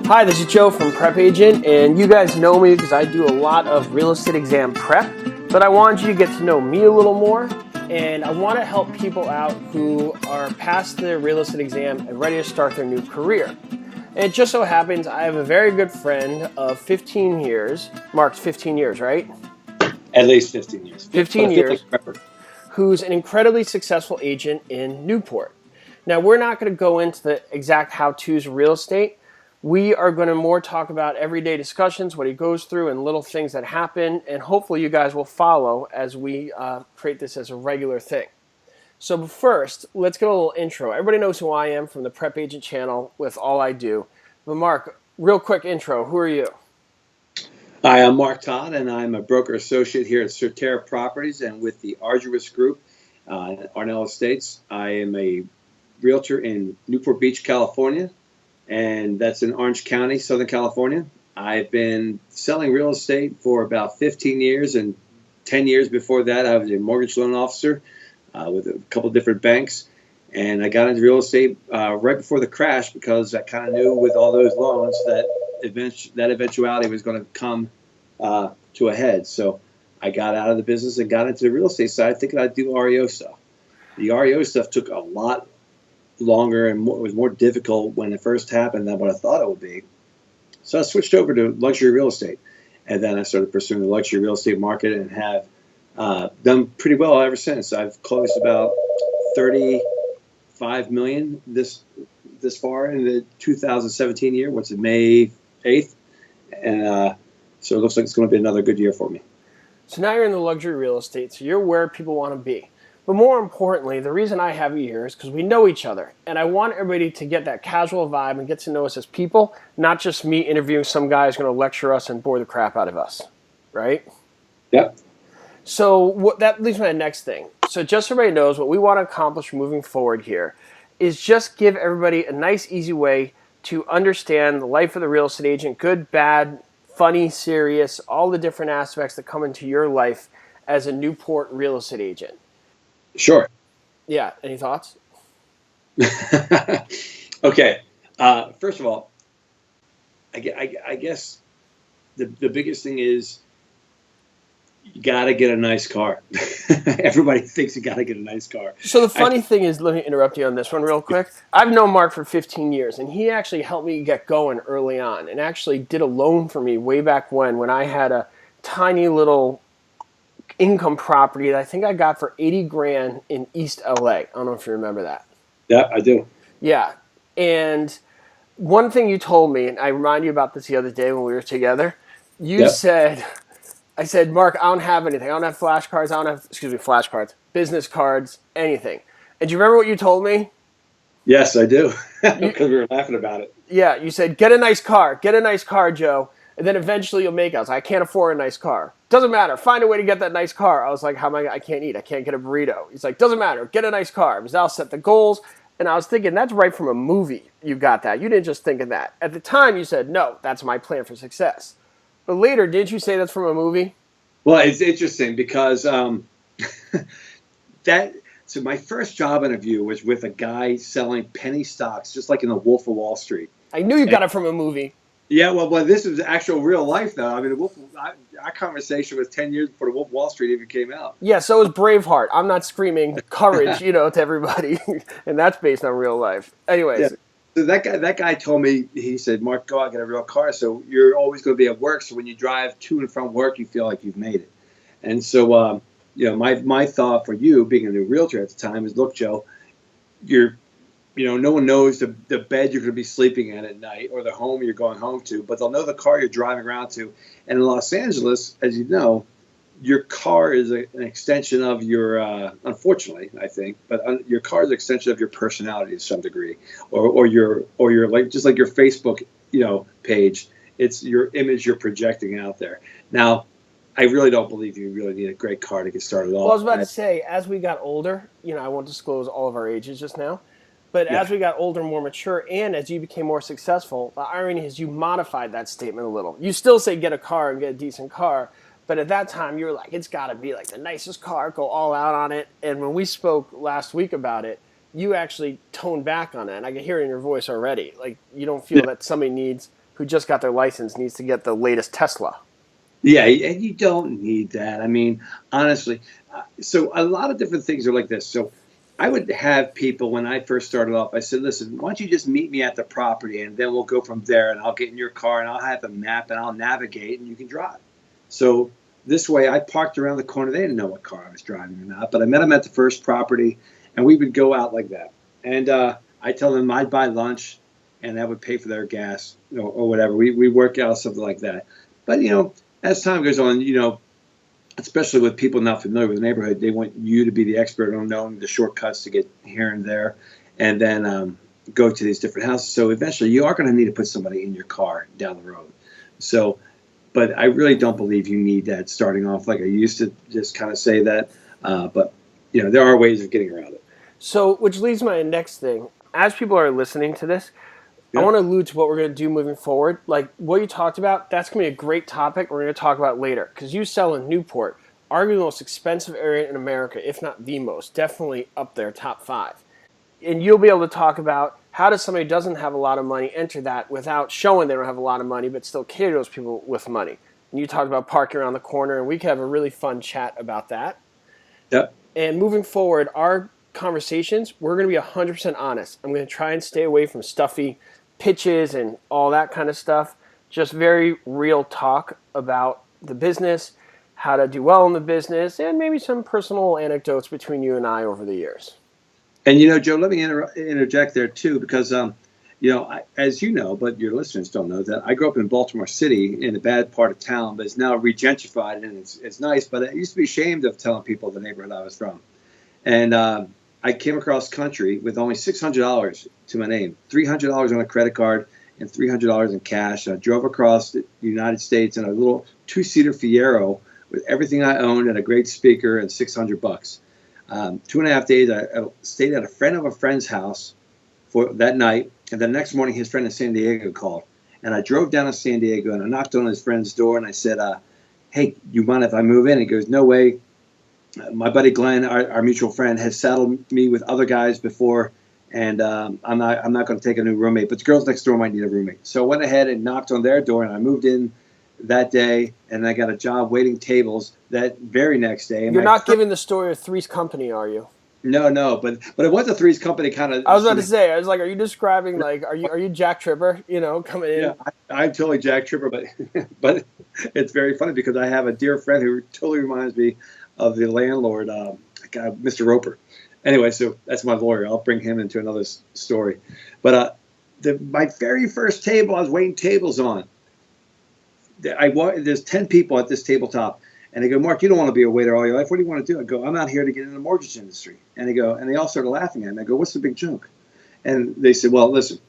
Hi, this is Joe from Prep Agent, and you guys know me because I do a lot of real estate exam prep, but I wanted you to get to know me a little more, and I want to help people out who are past the real estate exam and ready to start their new career. And it just so happens I have a very good friend of 15 years, Mark's 15 years, right? At least 15 years. 15 years, who's an incredibly successful agent in Newport. Now, we're not going to go into the exact how-tos of real estate. We are going to more talk about everyday discussions, what he goes through, and little things that happen, and hopefully you guys will follow as we create this as a regular thing. So first, let's get a little intro. Everybody knows who I am from the Prep Agent channel with all I do. But Mark, real quick intro, who are you? Hi, I'm Mark Todd, and I'm a broker associate here at Certerra Properties and with the Arduous Group, Arnell Estates. I am a realtor in Newport Beach, California, and that's in Orange County, Southern California. I've been selling real estate for about 15 years, and 10 years before that, I was a mortgage loan officer with a couple of different banks. And I got into real estate right before the crash because I kind of knew with all those loans that eventuality was going to come to a head. So I got out of the business and got into the real estate side thinking I'd do REO stuff. The REO stuff took a lot longer and was more difficult when it first happened than what I thought it would be. So I switched over to luxury real estate, and then I started pursuing the luxury real estate market and have done pretty well ever since. I've closed about 35 million this far in the 2017 year, which is May 8th, and so it looks like it's going to be another good year for me. So now you're in the luxury real estate, so you're where people want to be. But more importantly, the reason I have you here is because we know each other. And I want everybody to get that casual vibe and get to know us as people, not just me interviewing some guy who's going to lecture us and bore the crap out of us. Right? Yep. So that leads me to the next thing. So just so everybody knows, what we want to accomplish moving forward here is just give everybody a nice, easy way to understand the life of the real estate agent, good, bad, funny, serious, all the different aspects that come into your life as a Newport real estate agent. Sure. Yeah. Any thoughts? Okay. First of all, I guess the biggest thing is you got to get a nice car. Everybody thinks you got to get a nice car. So the funny thing is, let me interrupt you on this one real quick. I've known Mark for 15 years, and he actually helped me get going early on and actually did a loan for me way back when I had a tiny little income property that I think I got for 80 grand in East LA. I don't know if you remember that. Yeah, I do. Yeah. And one thing you told me, and I reminded you about this the other day when we were together, you said, I said, Mark, I don't have anything. I don't have flashcards. I don't have, flashcards, business cards, anything. And do you remember what you told me? Yes, I do. Because we were laughing about it. Yeah, you said, get a nice car. Get a nice car, Joe. And then eventually you'll make it. I was like, I can't afford a nice car. Doesn't matter. Find a way to get that nice car. I was like, I can't eat. I can't get a burrito. He's like, doesn't matter. Get a nice car. Because I'll set the goals. And I was thinking, that's right from a movie. You got that. You didn't just think of that. At the time, you said, no, that's my plan for success. But later, didn't you say that's from a movie? Well, it's interesting because so my first job interview was with a guy selling penny stocks, just like in The Wolf of Wall Street. I knew you got it from a movie. Yeah, well, this is actual real life, though. I mean, our conversation was 10 years before The Wolf of Wall Street even came out. Yeah, so is Braveheart. I'm not screaming courage, to everybody, and that's based on real life. Anyways. Yeah. So that guy told me, he said, Mark, go out and get a real car. So you're always going to be at work. So when you drive to and from work, you feel like you've made it. And so, my thought for you, being a new realtor at the time, is, look, Joe, no one knows the bed you're going to be sleeping in at night or the home you're going home to, but they'll know the car you're driving around to. And in Los Angeles, as you know, your car is an extension of your, unfortunately, I think, but your car is an extension of your personality to some degree, or your like, just like your Facebook, page. It's your image you're projecting out there. Now, I really don't believe you really need a great car to get started off. Well, I was about to say, as we got older, I won't disclose all of our ages just now, but as we got older, more mature, and as you became more successful, the irony is you modified that statement a little. You still say get a car and get a decent car, but at that time you were like, it's got to be like the nicest car, go all out on it. And when we spoke last week about it, you actually toned back on it, and I can hear it in your voice already. Like, you don't feel that somebody needs who just got their license needs to get the latest Tesla. Yeah, and you don't need that. I mean, honestly, so a lot of different things are like this. So I would have people when I first started off, I said, listen, why don't you just meet me at the property and then we'll go from there and I'll get in your car and I'll have a map and I'll navigate and you can drive. So this way I parked around the corner. They didn't know what car I was driving or not, but I met them at the first property and we would go out like that. And I tell them I'd buy lunch and that would pay for their gas or whatever. We work out something like that. But, as time goes on, especially with people not familiar with the neighborhood, they want you to be the expert on knowing the shortcuts to get here and there, and then go to these different houses. So eventually, you are going to need to put somebody in your car down the road. So, but I really don't believe you need that starting off. Like I used to just kind of say that, but there are ways of getting around it. So, which leads to my next thing. As people are listening to this, I want to allude to what we're going to do moving forward. Like what you talked about, that's going to be a great topic we're going to talk about later. Because you sell in Newport, arguably the most expensive area in America, if not the most, definitely up there, top 5. And you'll be able to talk about how does somebody who doesn't have a lot of money enter that without showing they don't have a lot of money, but still cater to those people with money. And you talked about parking around the corner, and we could have a really fun chat about that. Yep. And moving forward, our conversations, we're going to be 100% honest. I'm going to try and stay away from stuffy pitches and all that kind of stuff. Just very real talk about the business, how to do well in the business, and maybe some personal anecdotes between you and I over the years. And Joe, let me interject there too, because as you know, but your listeners don't know that I grew up in Baltimore City in a bad part of town, but it's now regentrified and it's nice. But I used to be ashamed of telling people the neighborhood I was from, and I came across country with only $600 to my name, $300 on a credit card and $300 in cash. I drove across the United States in a little 2-seater Fiero with everything I owned and a great speaker and $600. 2.5 days, I stayed at a friend of a friend's house for that night. And the next morning, his friend in San Diego called. And I drove down to San Diego and I knocked on his friend's door and I said, hey, you mind if I move in? He goes, no way. My buddy Glenn, our mutual friend, has saddled me with other guys before, and I'm not going to take a new roommate. But the girls next door might need a roommate. So I went ahead and knocked on their door, and I moved in that day, and I got a job waiting tables that very next day. And you're not giving the story of Three's Company, are you? No, but it was a Three's Company kind of. I was about to say, I was like, are you describing like, are you Jack Tripper? Coming in. Yeah, I'm totally Jack Tripper, but it's very funny because I have a dear friend who totally reminds me of the landlord, Mr. Roper. Anyway, so that's my lawyer. I'll bring him into another story. But my very first table, I was waiting tables on. There's 10 people at this tabletop, and they go, Mark, you don't want to be a waiter all your life. What do you want to do? I go, I'm out here to get in the mortgage industry. And they all started laughing at me. I go, what's the big joke? And they said, well, listen,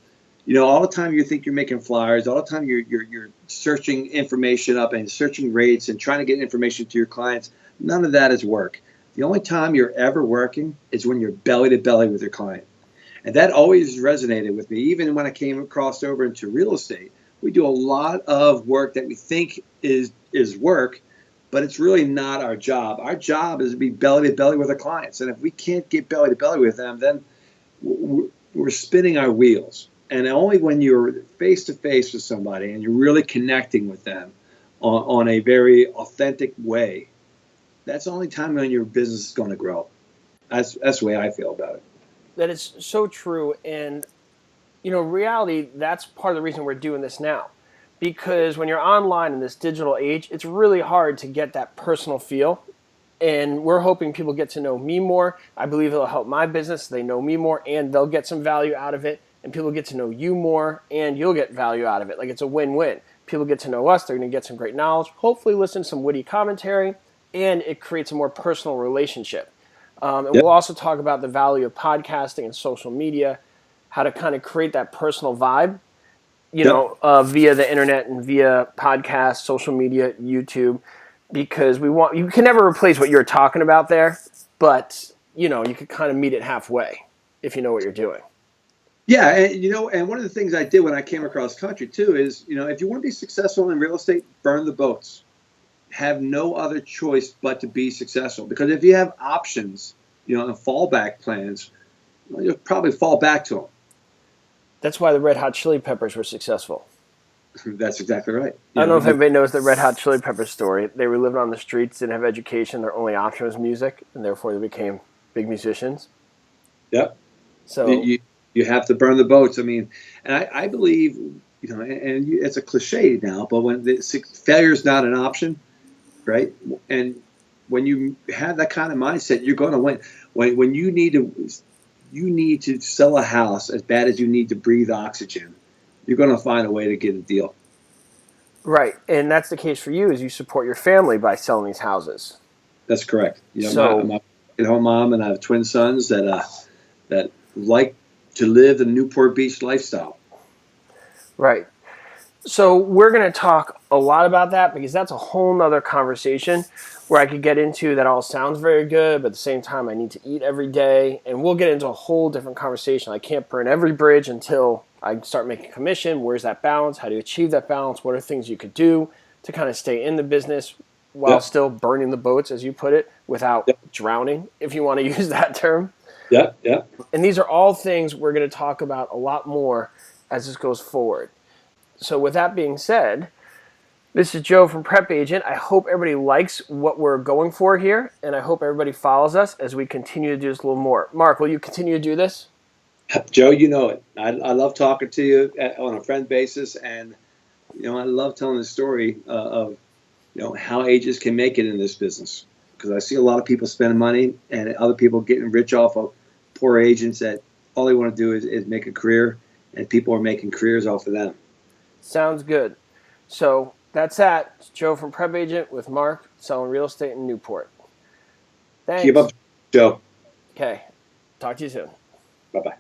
all the time you think you're making flyers, all the time you're searching information up and searching rates and trying to get information to your clients. None of that is work. The only time you're ever working is when you're belly to belly with your client. And that always resonated with me. Even when I came across over into real estate, we do a lot of work that we think is work, but it's really not our job. Our job is to be belly to belly with our clients. And if we can't get belly to belly with them, then we're spinning our wheels. And only when you're face to face with somebody and you're really connecting with them on a very authentic way, that's the only time when your business is going to grow. That's the way I feel about it. That is so true. And, reality, that's part of the reason we're doing this now. Because when you're online in this digital age, it's really hard to get that personal feel. And we're hoping people get to know me more. I believe it'll help my business. They know me more, and they'll get some value out of it. And people get to know you more, and you'll get value out of it. Like, it's a win-win. People get to know us. They're going to get some great knowledge, hopefully listen to some witty commentary, and it creates a more personal relationship. And We'll also talk about the value of podcasting and social media, how to kind of create that personal vibe, via the internet and via podcast, social media, YouTube, because you can never replace what you're talking about there, but, you could kind of meet it halfway if you know what you're doing. Yeah, and one of the things I did when I came across country too is, if you want to be successful in real estate, burn the boats. Have no other choice but to be successful. Because if you have options, and fallback plans, you'll probably fall back to them. That's why the Red Hot Chili Peppers were successful. That's exactly right. I don't know if anybody knows the Red Hot Chili Peppers story. They were living on the streets, didn't have education. Their only option was music, and therefore they became big musicians. Yep. So You have to burn the boats. I mean, and I believe, it's a cliche now, but when failure is not an option, right? And when you have that kind of mindset, you're going to win. When you need to sell a house as bad as you need to breathe oxygen, you're going to find a way to get a deal. right, and that's the case for you. Is you support your family by selling these houses. That's correct. I'm a at-home mom, and I have twin sons that like to live the Newport Beach lifestyle. Right. So we're going to talk a lot about that because that's a whole nother conversation where I could get into that all sounds very good, but at the same time I need to eat every day. And we'll get into a whole different conversation. I can't burn every bridge until I start making commission. Where's that balance? How do you achieve that balance? What are things you could do to kind of stay in the business while still burning the boats, as you put it, without drowning, if you want to use that term? Yeah, yeah. And these are all things we're going to talk about a lot more as this goes forward. So with that being said, this is Joe from Prep Agent. I hope everybody likes what we're going for here, and I hope everybody follows us as we continue to do this a little more. Mark, will you continue to do this? Joe, you know it. I love talking to you on a friend basis, and I love telling the story of how agents can make it in this business, because I see a lot of people spending money and other people getting rich off of poor agents that all they want to do is make a career, and people are making careers off of them. Sounds good. So that's that. It's Joe from Prep Agent with Mark selling real estate in Newport. Thanks. Keep up, Joe. Okay. Talk to you soon. Bye-bye.